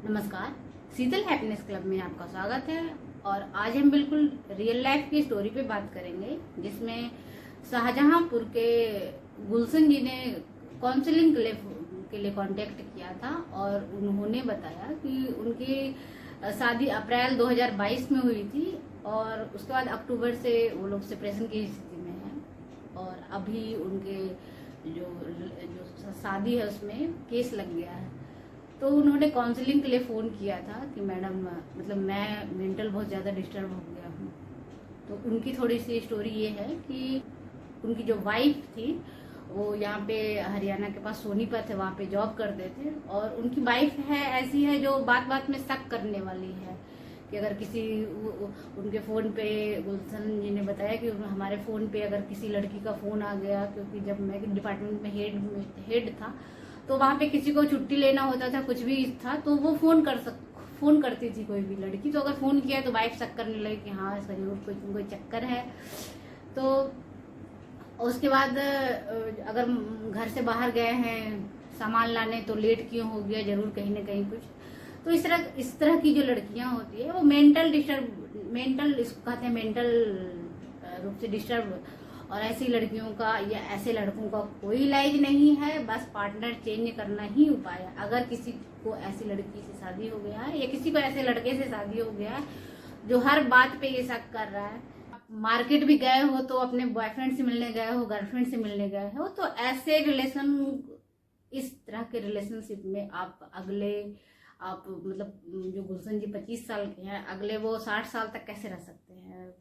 नमस्कार। शीतल happiness club में आपका स्वागत है। और आज हम बिल्कुल रियल लाइफ की स्टोरी पे बात करेंगे, जिसमें शाहजहांपुर के गुलशन जी ने काउंसलिंग के लिए कांटेक्ट किया था और उन्होंने बताया कि उनकी शादी अप्रैल 2022 में हुई थी और उसके बाद अक्टूबर से वो लोग सेपरेशन की स्थिति में हैं और अभी उनके जो शादी है उसमें केस लग गया है। तो उन्होंने काउंसलिंग के लिए फ़ोन किया था कि मैडम मतलब मैं मेंटल बहुत ज़्यादा डिस्टर्ब हो गया हूँ। तो उनकी थोड़ी सी स्टोरी ये है कि उनकी जो वाइफ थी वो यहाँ पे हरियाणा के पास सोनीपत है, वहाँ पे जॉब करते थे। और उनकी वाइफ है ऐसी है जो बात बात में शक करने वाली है कि अगर किसी उनके फ़ोन पे गुलशन जी ने बताया कि हमारे फ़ोन पे अगर किसी लड़की का फ़ोन आ गया, क्योंकि जब मैं डिपार्टमेंट में हेड था तो वहाँ पे किसी को छुट्टी लेना होता था, कुछ भी था तो वो फोन करती थी कोई भी लड़की। तो अगर फोन किया तो वाइफ शक करने लगी कि हाँ इसका जरूर कोई चक्कर है। तो उसके बाद अगर घर से बाहर गए हैं सामान लाने तो लेट क्यों हो गया, जरूर कहीं ना कहीं कुछ। तो इस तरह की जो लड़कियां होती है वो मेंटल इसको कहते हैं मेंटल रूप से डिस्टर्ब। और ऐसी लड़कियों का या ऐसे लड़कों का कोई इलाज नहीं है, बस पार्टनर चेंज करना ही उपाय है। अगर किसी को ऐसी लड़की से शादी हो गया है या किसी को ऐसे लड़के से शादी हो गया है जो हर बात पे ये शक कर रहा है, मार्केट भी गए हो तो अपने बॉयफ्रेंड से मिलने गए हो, गर्लफ्रेंड से मिलने गए हो, तो ऐसे इस तरह के रिलेशनशिप में आप मतलब जो गुलशन जी 25 साल के हैं, अगले वो 60 साल तक कैसे रह सकते हैं।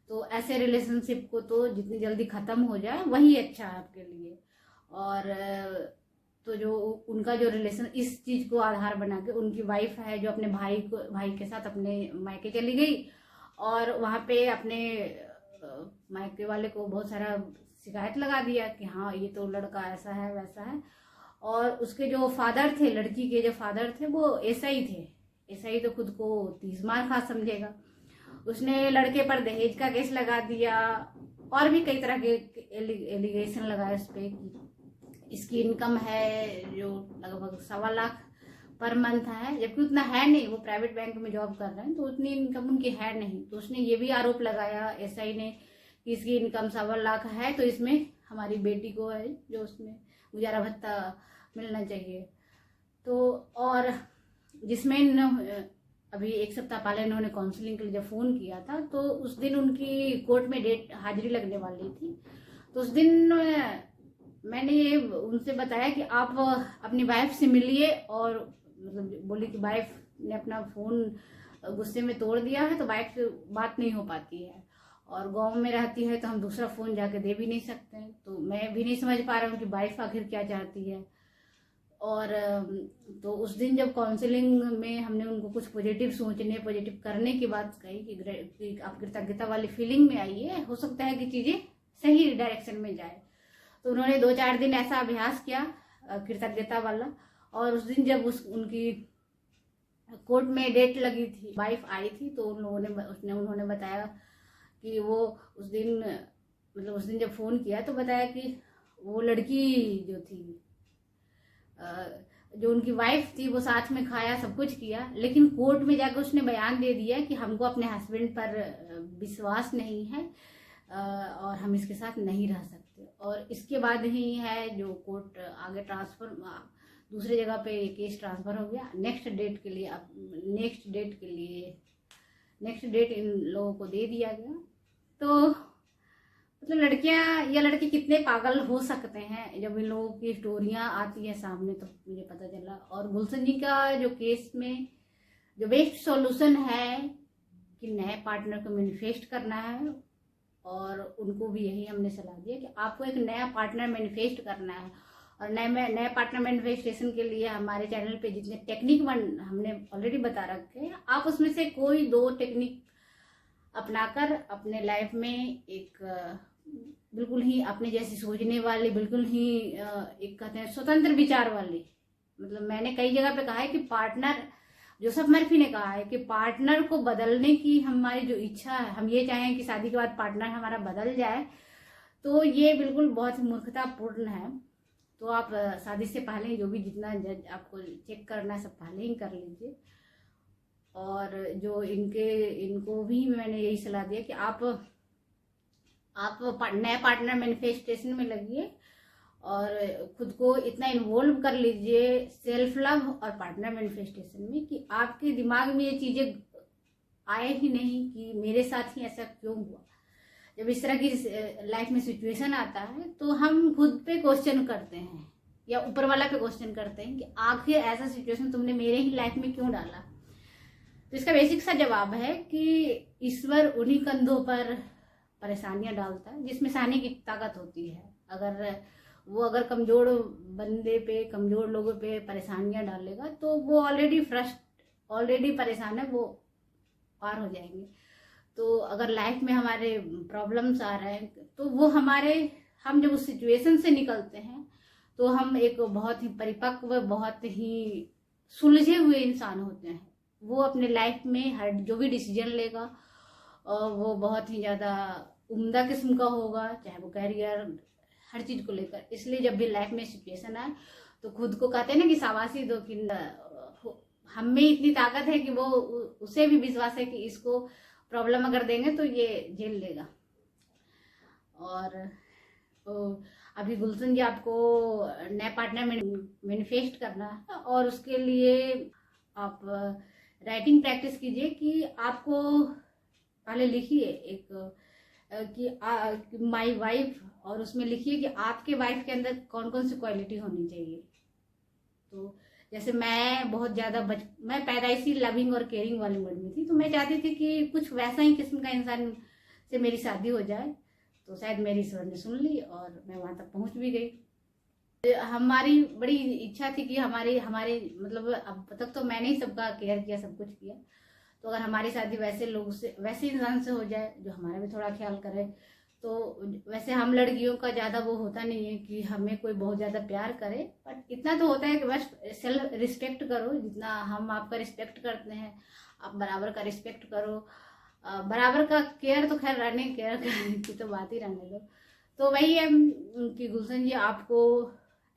तो ऐसे रिलेशनशिप को तो जितनी जल्दी खत्म हो जाए वही अच्छा है आपके लिए। और तो जो उनका जो रिलेशन इस चीज को आधार बना के उनकी वाइफ है जो अपने भाई के साथ अपने मायके चली गई और वहां पे अपने मायके वाले को बहुत सारा शिकायत लगा दिया कि हाँ ये तो लड़का ऐसा है वैसा है। और उसके जो फादर थे, लड़की के जो फादर थे वो एसआई थे। एसआई तो खुद को 30 मार खा समझेगा। उसने लड़के पर दहेज का केस लगा दिया और भी कई तरह के एलिगेशन लगाए उस पर कि इसकी इनकम है जो लगभग 1.25 लाख पर मंथ है, जबकि उतना है नहीं, वो प्राइवेट बैंक में जॉब कर रहे हैं तो उतनी इनकम उनकी है नहीं। तो उसने ये भी आरोप लगाया एसआई ने कि इसकी इनकम 1.25 लाख है तो इसमें हमारी बेटी को है जो उसमें गुजारा भत्ता मिलना चाहिए। तो और जिसमें अभी 1 सप्ताह पहले इन्होंने काउंसलिंग के लिए जब फोन किया था तो उस दिन उनकी कोर्ट में डेट हाजिरी लगने वाली थी। तो उस दिन मैंने ये उनसे बताया कि आप अपनी वाइफ से मिलिए, और मतलब बोली कि वाइफ ने अपना फोन गुस्से में तोड़ दिया है तो वाइफ से बात नहीं हो पाती है और गांव में रहती है तो हम दूसरा फोन जाके दे भी नहीं सकते हैं। तो मैं भी नहीं समझ पा रहा हूँ कि वाइफ आखिर क्या चाहती है। और तो उस दिन जब काउंसलिंग में हमने उनको कुछ पॉजिटिव करने की बात कही कि आप कृतज्ञता वाली फीलिंग में आइए, हो सकता है कि चीजें सही डायरेक्शन में जाए। तो उन्होंने 2-4 दिन ऐसा अभ्यास किया कृतज्ञता वाला। और उस दिन जब उनकी कोर्ट में डेट लगी थी, वाइफ आई थी, तो उन्होंने बताया कि वो उस दिन जब फोन किया तो बताया कि वो लड़की जो थी जो उनकी वाइफ थी वो साथ में खाया, सब कुछ किया, लेकिन कोर्ट में जाकर उसने बयान दे दिया कि हमको अपने हस्बैंड पर विश्वास नहीं है और हम इसके साथ नहीं रह सकते। और इसके बाद ही है जो कोर्ट आगे दूसरी जगह पे केस ट्रांसफर हो गया। नेक्स्ट डेट इन लोगों को दे दिया गया। तो मतलब लड़कियां या लड़के कितने पागल हो सकते हैं, जब इन लोगों की स्टोरियां आती है सामने तो मुझे पता चला। और गुलशन जी का जो केस में जो बेस्ट सॉल्यूशन है कि नए पार्टनर को मैनिफेस्ट करना है, और उनको भी यही हमने सलाह दिया कि आपको एक नया पार्टनर मैनिफेस्ट करना है। और नए पार्टनर मैनिफेस्टेशन के लिए हमारे चैनल पे जितने टेक्निक हमने ऑलरेडी बता रखे हैं, आप उसमें से कोई 2 टेक्निक अपनाकर अपने लाइफ में एक बिल्कुल ही अपने जैसी सोचने वाली, बिल्कुल ही एक कहते हैं स्वतंत्र विचार वाली, मतलब मैंने कई जगह पे कहा है कि पार्टनर, जोसेफ मर्फी ने कहा है कि पार्टनर को बदलने की हमारी जो इच्छा है, हम ये चाहें कि शादी के बाद पार्टनर हमारा बदल जाए, तो ये बिल्कुल बहुत ही मूर्खतापूर्ण है। तो आप शादी से पहले जो भी जितना जज आपको चेक करना है सब पहले ही कर लीजिए। और जो इनको भी मैंने यही सलाह दिया कि आप नए पार्टनर मैनिफेस्टेशन में लगिए और खुद को इतना इन्वॉल्व कर लीजिए सेल्फ लव और पार्टनर मैनिफेस्टेशन में कि आपके दिमाग में ये चीजें आए ही नहीं कि मेरे साथ ही ऐसा क्यों हुआ। जब इस तरह की लाइफ में सिचुएशन आता है तो हम खुद पे क्वेश्चन करते हैं या ऊपर वाला पे क्वेश्चन करते हैं कि आखिर ऐसा सिचुएशन तुमने मेरे ही लाइफ में क्यों डाला। तो इसका बेसिक सा जवाब है कि ईश्वर उन्हीं कंधों पर परेशानियां डालता है जिसमें सहने की ताकत होती है। अगर कमजोर बंदे पे, कमजोर लोगों पे परेशानियां डालेगा तो वो ऑलरेडी परेशान है, वो पार हो जाएंगे। तो अगर लाइफ में हमारे प्रॉब्लम्स आ रहे हैं तो वो हम जब उस सिचुएशन से निकलते हैं तो हम एक बहुत ही परिपक्व, बहुत ही सुलझे हुए इंसान होते हैं। वो अपने लाइफ में हर जो भी डिसीजन लेगा वो बहुत ही ज़्यादा उम्दा किस्म का होगा, चाहे वो कैरियर, हर चीज़ को लेकर। इसलिए जब भी लाइफ में सिचुएशन आए तो खुद को कहते हैं ना कि शाबाशी दो कि हम में इतनी ताकत है कि वो उसे भी विश्वास है कि इसको प्रॉब्लम अगर देंगे तो ये झेल लेगा। और तो अभी गुलशन जी आपको नए पार्टनर मैनिफेस्ट करना है और उसके लिए आप राइटिंग प्रैक्टिस कीजिए कि आपको पहले लिखिए एक कि माई वाइफ, और उसमें लिखिए कि आपके वाइफ के अंदर कौन कौन सी क्वालिटी होनी चाहिए। तो जैसे मैं बहुत ज़्यादा मैं पैदाइशी लविंग और केयरिंग वाली मूड में थी, तो मैं चाहती थी कि कुछ वैसा ही किस्म का इंसान से मेरी शादी हो जाए। तो शायद मेरी ईश्वर ने सुन ली और मैं वहाँ तक पहुँच भी गई। हमारी बड़ी इच्छा थी कि हमारे मतलब अब तक तो मैंने ही सबका केयर किया, सब कुछ किया। तो अगर हमारी शादी वैसे लोग से, वैसे इंसान से हो जाए जो हमारा भी थोड़ा ख्याल करे, तो वैसे हम लड़कियों का ज़्यादा वो होता नहीं है कि हमें कोई बहुत ज़्यादा प्यार करे, बट इतना तो होता है कि बस सेल्फ रिस्पेक्ट करो। जितना हम आपका रिस्पेक्ट करते हैं आप बराबर का रिस्पेक्ट करो, बराबर का केयर तो खैर रहने, केयर की तो बात ही रहने दो। तो वही है कि गुलशन जी आपको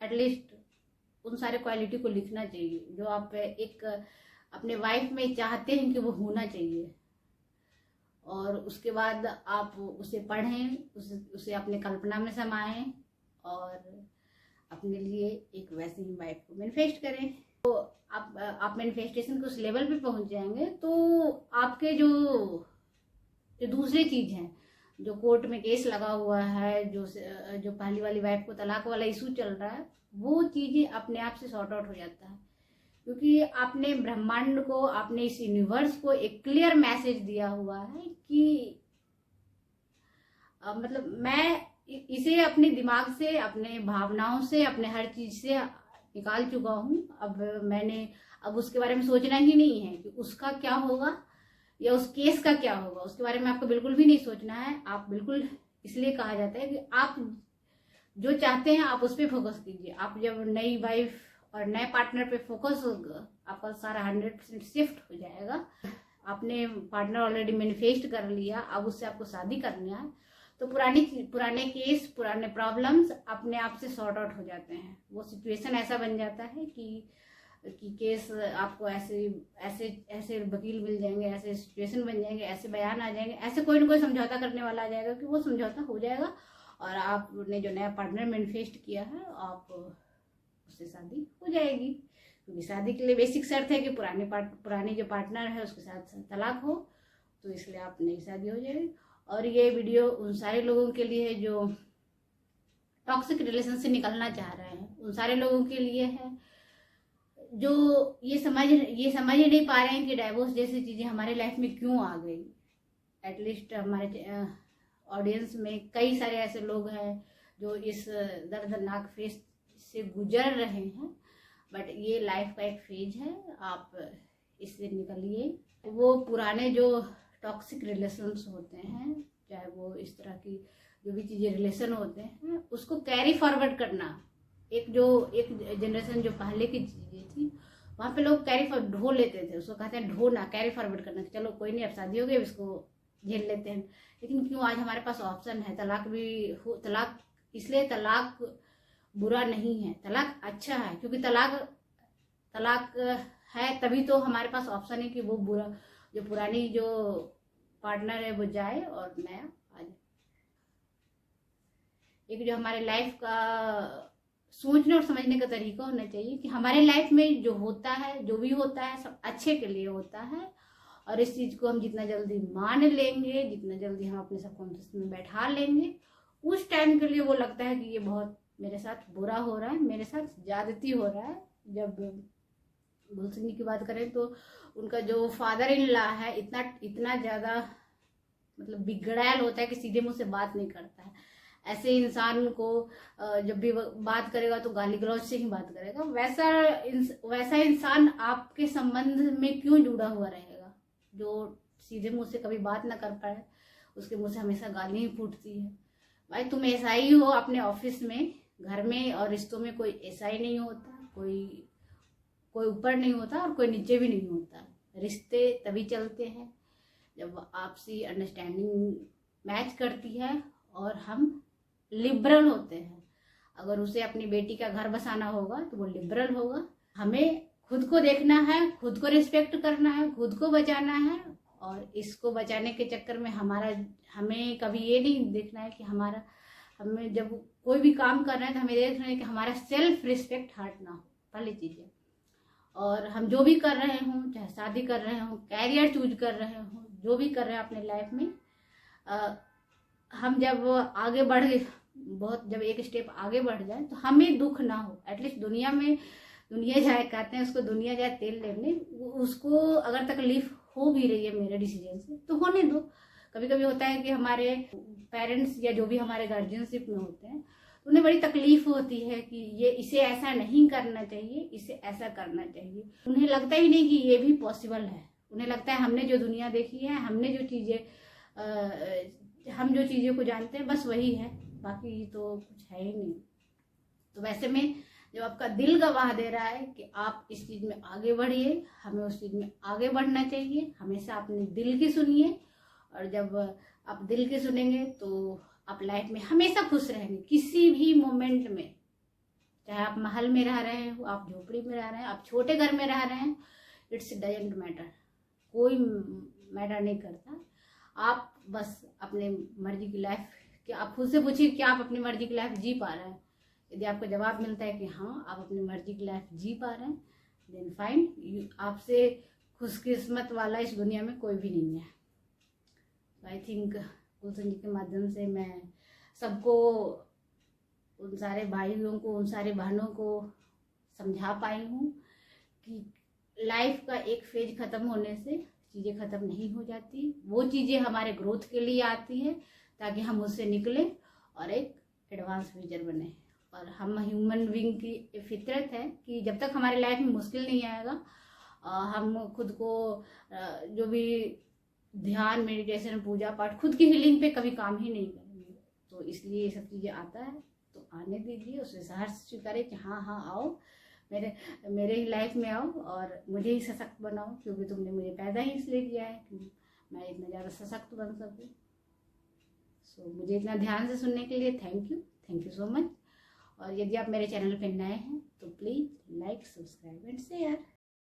एटलीस्ट उन सारे क्वालिटी को लिखना चाहिए जो आप एक अपने वाइफ में चाहते हैं कि वो होना चाहिए। और उसके बाद आप उसे पढ़ें, उसे अपने कल्पना में समाएं और अपने लिए एक वैसी ही वाइफ को मैनिफेस्ट करें। तो आप मैनिफेस्टेशन के उस लेवल पे पहुंच जाएंगे तो आपके जो दूसरी चीज है, जो कोर्ट में केस लगा हुआ है, जो पहली वाली वाइफ को तलाक वाला इशू चल रहा है, वो चीजें अपने आप से सॉर्ट आउट हो जाता है। क्योंकि आपने ब्रह्मांड को, आपने इस यूनिवर्स को एक क्लियर मैसेज दिया हुआ है कि मतलब मैं इसे अपने दिमाग से, अपने भावनाओं से, अपने हर चीज से निकाल चुका हूँ। अब उसके बारे में सोचना ही नहीं है कि उसका क्या होगा या उस केस का क्या होगा, उसके बारे में आपको बिल्कुल भी नहीं सोचना है। आप बिल्कुल, इसलिए कहा जाता है कि आप जो चाहते हैं आप उस पर फोकस कीजिए। आप जब नई वाइफ और नए पार्टनर पे फोकस होगा, आपका सारा 100% शिफ्ट हो जाएगा। आपने पार्टनर ऑलरेडी मैनिफेस्ट कर लिया, अब उससे आपको शादी करनी है, तो पुराने केस, पुराने प्रॉब्लम्स अपने आप से सॉर्ट आउट हो जाते हैं। वो सिचुएशन ऐसा बन जाता है कि केस आपको ऐसे वकील मिल जाएंगे, ऐसे सिचुएशन बन जाएंगे, ऐसे बयान आ जाएंगे, ऐसे कोई ना कोई समझौता करने वाला आ जाएगा कि वो समझौता हो जाएगा और आपने जो नया पार्टनर मैनिफेस्ट किया है आप उससे शादी हो जाएगी। क्योंकि शादी के लिए बेसिक शर्त है कि पुराने जो पार्टनर है उसके साथ तलाक हो, तो इसलिए आप नई शादी हो जाएगी। और ये वीडियो उन सारे लोगों के लिए है जो टॉक्सिक रिलेशन से निकलना चाह रहे हैं, उन सारे लोगों के लिए है जो ये समझ ही नहीं पा रहे हैं कि डाइवोर्स जैसी चीजें हमारे लाइफ में क्यों आ गई। एटलीस्ट हमारे ऑडियंस में कई सारे ऐसे लोग हैं जो इस दर्दनाक फेज से गुजर रहे हैं, बट ये लाइफ का एक फेज है, आप इससे निकलिए। वो पुराने जो टॉक्सिक रिलेशंस होते हैं, चाहे वो इस तरह की जो भी चीजें रिलेशन होते हैं, उसको कैरी फॉरवर्ड करना। एक जनरेशन जो पहले की चीजें थी, वहाँ पे लोग कैरी फॉरवर्ड ढो लेते थे, उसको कहते हैं ढोना, कैरी फॉरवर्ड करना। चलो कोई नहीं, अब शादी हो गई, इसको झेल लेते हैं। लेकिन क्यों आज हमारे पास ऑप्शन है, तलाक इसलिए तलाक बुरा नहीं है, तलाक अच्छा है, क्योंकि तलाक है तभी तो हमारे पास ऑप्शन है कि वो बुरा जो पुरानी जो पार्टनर है वो जाए और नया आ जाए। एक जो हमारे लाइफ का सोचने और समझने का तरीका होना चाहिए कि हमारे लाइफ में जो होता है, जो भी होता है, सब अच्छे के लिए होता है। और इस चीज को हम जितना जल्दी मान लेंगे, जितना जल्दी हम अपने सबकॉन्शियस में बैठा लेंगे, उस टाइम के लिए वो लगता है कि ये बहुत मेरे साथ बुरा हो रहा है, मेरे साथ ज्यादती हो रहा है। जब गुलशन जी की बात करें तो उनका जो फादर इन लॉ है इतना ज्यादा मतलब बिगड़ैल होता है कि सीधे मुंह से बात नहीं करता है। ऐसे इंसान को जब भी बात करेगा तो गाली गलौज से ही बात करेगा। वैसा इंसान आपके संबंध में क्यों जुड़ा हुआ रहेगा? जो सीधे मुंह से कभी बात ना कर पाए, उसके मुंह से हमेशा गाली ही फूटती है। भाई तुम ऐसा ही हो अपने ऑफिस में, घर में और रिश्तों में कोई ऐसा ही नहीं होता। कोई ऊपर नहीं होता और कोई नीचे भी नहीं होता। रिश्ते तभी चलते हैं जब आपसी अंडरस्टैंडिंग मैच करती है और हम लिबरल होते हैं। अगर उसे अपनी बेटी का घर बसाना होगा तो वो लिबरल होगा। हमें खुद को देखना है, खुद को रिस्पेक्ट करना है, खुद को बचाना है। और इसको बचाने के चक्कर में हमें कभी ये नहीं देखना है कि हमें जब कोई भी काम कर रहे हैं तो हमें देखना है कि हमारा सेल्फ रिस्पेक्ट हर्ट ना हो, पहली चीज है। और हम जो भी कर रहे हों, चाहे शादी कर रहे हों, कैरियर चूज कर रहे हों, जो भी कर रहे हैं अपने लाइफ में, हम जब आगे जब एक स्टेप आगे बढ़ जाए तो हमें दुख ना हो। एटलीस्ट दुनिया जाए, कहते हैं उसको, दुनिया जाए तेल लेने, उसको अगर तकलीफ हो भी रही है मेरे डिसीजन से तो होने दो। कभी कभी होता है कि हमारे पेरेंट्स या जो भी हमारे गार्जियनशिप में होते हैं तो उन्हें बड़ी तकलीफ होती है कि इसे ऐसा नहीं करना चाहिए, इसे ऐसा करना चाहिए। उन्हें लगता ही नहीं कि ये भी पॉसिबल है। उन्हें लगता है हमने जो दुनिया देखी है, हम जो चीजें को जानते हैं बस वही है, बाकी तो कुछ है ही नहीं। तो वैसे में जब आपका दिल गवाह दे रहा है कि आप इस चीज में आगे बढ़िए, हमें उस चीज में आगे बढ़ना चाहिए। हमेशा अपने दिल की सुनिए, और जब आप दिल की सुनेंगे तो आप लाइफ में हमेशा खुश रहेंगे। किसी भी मोमेंट में, चाहे आप महल में रह रहे हो, आप झोपड़ी में रह रहे हैं, आप छोटे घर में रह रहे हैं, इट्स डजंट मैटर, कोई मैटर नहीं करता। आप बस अपने मर्जी की लाइफ कि आप खुद से पूछिए कि आप अपनी मर्जी की लाइफ जी पा रहे हैं। यदि आपको जवाब मिलता है कि हाँ आप अपनी मर्जी की लाइफ जी पा रहे हैं, देन फाइन। आपसे खुशकिस्मत वाला इस दुनिया में कोई भी नहीं है। आई थिंक गुलशन जी के माध्यम से मैं सबको, उन सारे भाइयों को, उन सारे बहनों को समझा पाई हूँ कि लाइफ का एक फेज खत्म होने से चीज़ें खत्म नहीं हो जाती। वो चीज़ें हमारे ग्रोथ के लिए आती है ताकि हम उससे निकले और एक एडवांस फ्यूचर बने। और हम ह्यूमन बीइंग की फितरत है कि जब तक हमारे लाइफ में मुश्किल नहीं आएगा, हम खुद को जो भी ध्यान, मेडिटेशन, पूजा पाठ, खुद की हीलिंग पे कभी काम ही नहीं करेंगे। तो इसलिए ये सब चीज़ें आता है तो आने दीजिए, उससे सहर्ष स्वीकारिए कि हाँ आओ, मेरे ही लाइफ में आओ और मुझे ही सशक्त बनाओ, क्योंकि तुमने मुझे पैदा ही इसलिए किया है कि मैं इतना ज़्यादा सशक्त बन सकूँ। सो मुझे इतना ध्यान से सुनने के लिए थैंक यू सो मच। और यदि आप मेरे चैनल पर नए हैं तो please like, subscribe and share.